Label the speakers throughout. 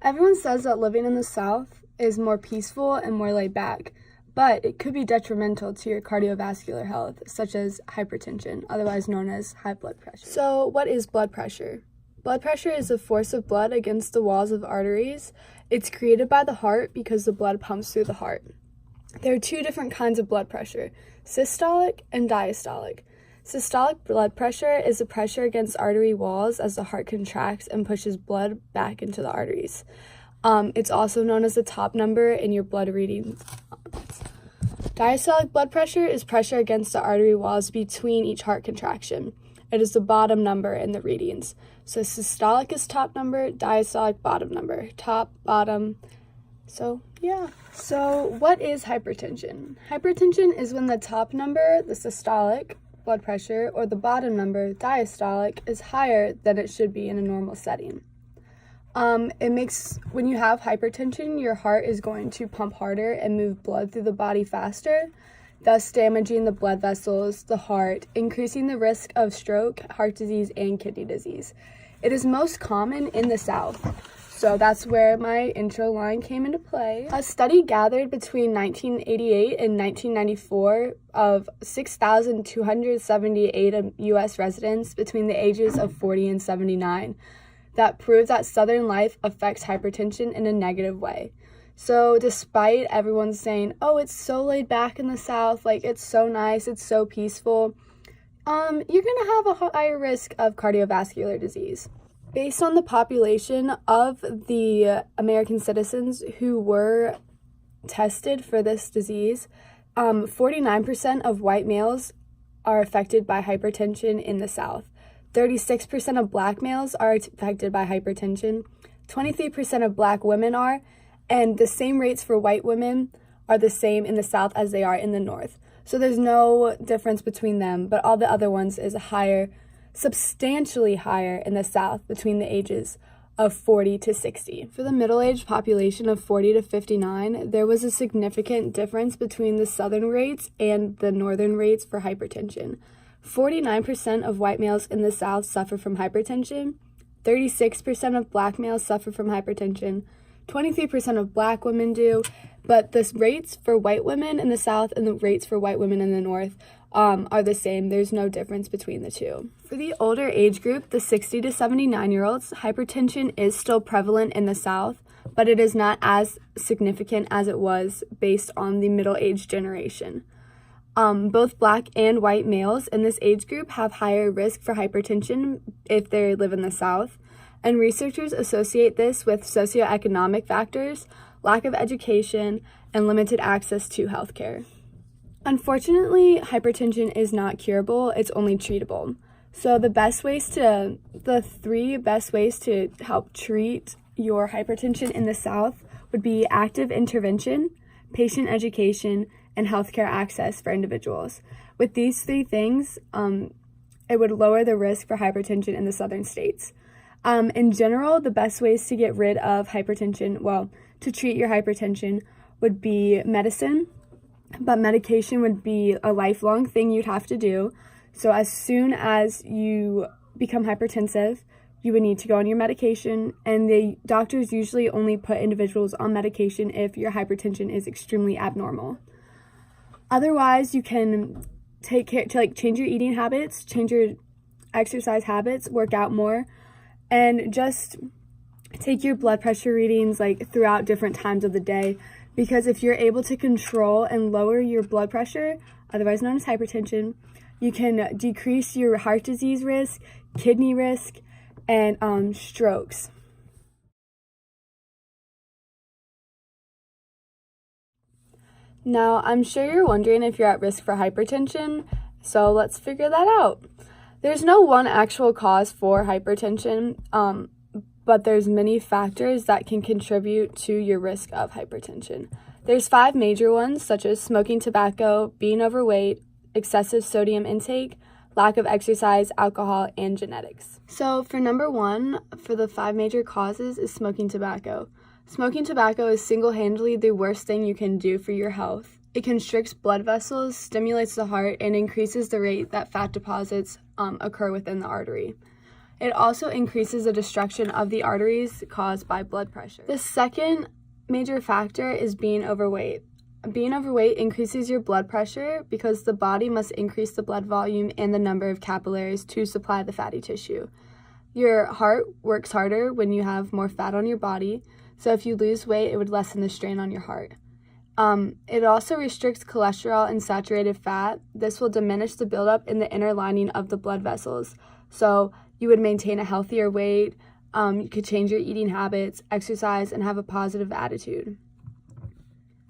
Speaker 1: Everyone says that living in the South is more peaceful and more laid back, but it could be detrimental to your cardiovascular health, such as hypertension, otherwise known as high blood pressure. So, what is blood pressure? Blood pressure is the force of blood against the walls of arteries. It's created by the heart because the blood pumps through the heart. There are two different kinds of blood pressure, systolic and diastolic. Systolic blood pressure is the pressure against artery walls as the heart contracts and pushes blood back into the arteries. It's also known as the top number in your blood readings. Diastolic blood pressure is pressure against the artery walls between each heart contraction. It is the bottom number in the readings. So systolic is top number, diastolic bottom number. Top, bottom. So what is hypertension? Hypertension is when the top number, the systolic blood pressure, or the bottom number, diastolic, is higher than it should be in a normal setting. When you have hypertension, your heart is going to pump harder and move blood through the body faster, thus damaging the blood vessels, the heart, increasing the risk of stroke, heart disease, and kidney disease. It is most common in the South. So that's where my intro line came into play. A study gathered between 1988 and 1994 of 6,278 U.S. residents between the ages of 40 and 79 that proved that Southern life affects hypertension in a negative way. So despite everyone saying, oh, it's so laid back in the South, like it's so nice, it's so peaceful, you're going to have a higher risk of cardiovascular disease. Based on the population of the American citizens who were tested for this disease, 49% of white males are affected by hypertension in the South. 36% of black males are affected by hypertension. 23% of black women are, and the same rates for white women are the same in the South as they are in the North. So there's no difference between them, but all the other ones is higher, substantially higher in the South between the ages of 40 to 60. For the middle-aged population of 40 to 59, there was a significant difference between the Southern rates and the Northern rates for hypertension. 49% of white males in the South suffer from hypertension, 36% of black males suffer from hypertension, 23% of black women do, but the rates for white women in the South and the rates for white women in the North are the same. There's no difference between the two. For the older age group, the 60 to 79-year-olds, hypertension is still prevalent in the South, but it is not as significant as it was based on the middle-aged generation. Both black and white males in this age group have higher risk for hypertension if they live in the South, and researchers associate this with socioeconomic factors, lack of education, and limited access to healthcare. Unfortunately, hypertension is not curable, it's only treatable. So the three best ways to help treat your hypertension in the South would be active intervention, patient education, and healthcare access for individuals. With these three things, it would lower the risk for hypertension in the southern states. In general, the best ways to get rid of hypertension, to treat your hypertension would be medicine, but medication would be a lifelong thing you'd have to do. So as soon as you become hypertensive, you would need to go on your medication, and the doctors usually only put individuals on medication if your hypertension is extremely abnormal. Otherwise, you can take care to change your eating habits, change your exercise habits, work out more, and just take your blood pressure readings throughout different times of the day. Because if you're able to control and lower your blood pressure, otherwise known as hypertension, you can decrease your heart disease risk, kidney risk, and strokes. Now, I'm sure you're wondering if you're at risk for hypertension, so let's figure that out. There's no one actual cause for hypertension, but there's many factors that can contribute to your risk of hypertension. There's 5 major ones, such as smoking tobacco, being overweight, excessive sodium intake, lack of exercise, alcohol, and genetics. So for number 1, for the 5 major causes, is smoking tobacco. Smoking tobacco is single-handedly the worst thing you can do for your health. It constricts blood vessels, stimulates the heart, and increases the rate that fat deposits occur within the artery. It also increases the destruction of the arteries caused by blood pressure. The second major factor is being overweight. Being overweight increases your blood pressure because the body must increase the blood volume and the number of capillaries to supply the fatty tissue. Your heart works harder when you have more fat on your body, so if you lose weight, it would lessen the strain on your heart. It also restricts cholesterol and saturated fat. This will diminish the buildup in the inner lining of the blood vessels, so you would maintain a healthier weight. You could change your eating habits, exercise, and have a positive attitude.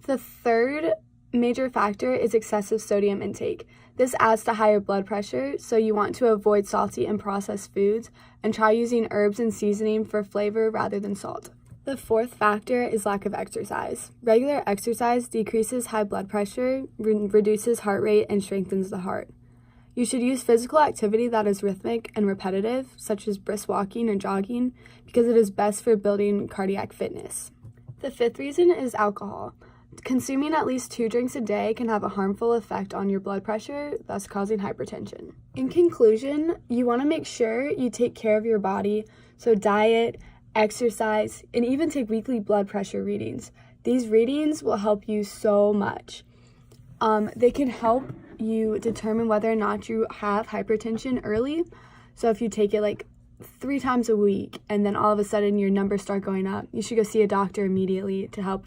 Speaker 1: The third major factor is excessive sodium intake. This adds to higher blood pressure, so you want to avoid salty and processed foods and try using herbs and seasoning for flavor rather than salt. The fourth factor is lack of exercise. Regular exercise decreases high blood pressure, reduces heart rate, and strengthens the heart. You should use physical activity that is rhythmic and repetitive, such as brisk walking or jogging, because it is best for building cardiac fitness. The fifth reason is alcohol. Consuming at least 2 drinks a day can have a harmful effect on your blood pressure, thus causing hypertension. In conclusion, you want to make sure you take care of your body, so diet, exercise, and even take weekly blood pressure readings. These readings will help you so much. They can help you determine whether or not you have hypertension early. So if you take it like 3 times a week and then all of a sudden your numbers start going up, you should go see a doctor immediately to help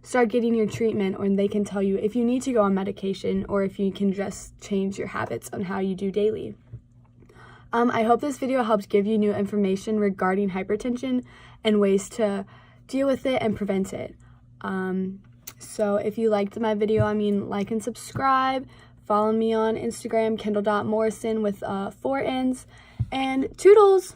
Speaker 1: start getting your treatment, or they can tell you if you need to go on medication or if you can just change your habits on how you do daily. I hope this video helps give you new information regarding hypertension and ways to deal with it and prevent it. So if you liked my video, like and subscribe. Follow me on Instagram, kendall.morrison with 4 N's, and toodles!